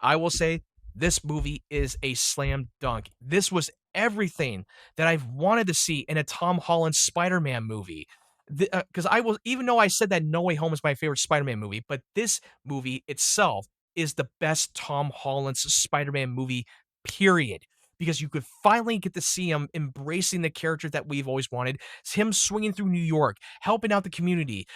I will say this movie is a slam dunk. This was everything that I've wanted to see in a Tom Holland Spider-Man movie. Because I will, even though I said that No Way Home is my favorite Spider-Man movie, but this movie itself is the best Tom Holland's Spider-Man movie, period. Because you could finally get to see him embracing the character that we've always wanted. It's him swinging through New York, helping out the community,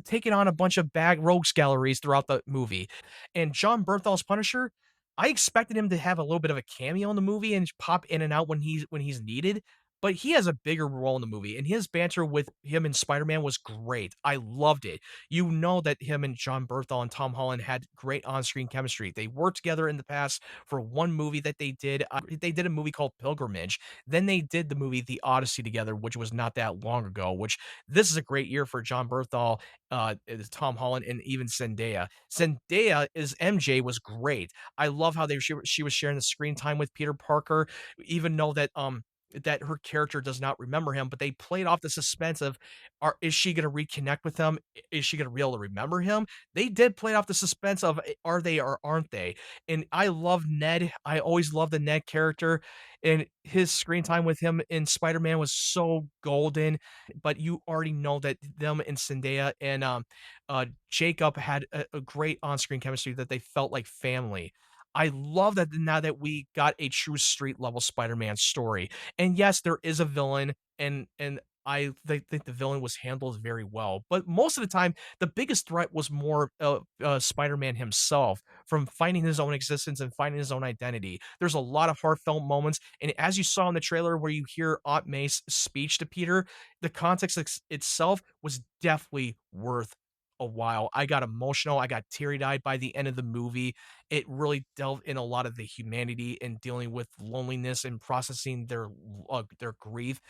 taking on a bunch of bad rogues galleries throughout the movie. And John Bernthal's Punisher, I expected him to have a little bit of a cameo in the movie and pop in and out when he's needed, but he has a bigger role in the movie, and his banter with him and Spider-Man was great. I loved it. You know that him and John Bernthal and Tom Holland had great on-screen chemistry. They worked together in the past for one movie that they did. They did a movie called Pilgrimage. Then they did the movie The Odyssey together, which was not that long ago. Which this is a great year for John Bernthal, is Tom Holland, and even Zendaya. Zendaya as MJ was great. I love how she was sharing the screen time with Peter Parker, even though that her character does not remember him, but they played off the suspense of, is she gonna reconnect with him? Is she gonna be able to remember him? They did play off the suspense of, are they or aren't they? And I love Ned. I always loved the Ned character, and his screen time with him in Spider-Man was so golden. But you already know that them and Zendaya and Jacob had a great on-screen chemistry, that they felt like family. I love that now that we got a true street level Spider-Man story. And yes, there is a villain, and think the villain was handled very well. But most of the time, the biggest threat was more Spider-Man himself, from finding his own existence and finding his own identity. There's a lot of heartfelt moments, and as you saw in the trailer where you hear Aunt May's speech to Peter, the context itself was definitely worth a while. I got emotional. I got teary-eyed by the end of the movie. It really delved in a lot of the humanity and dealing with loneliness and processing their grief.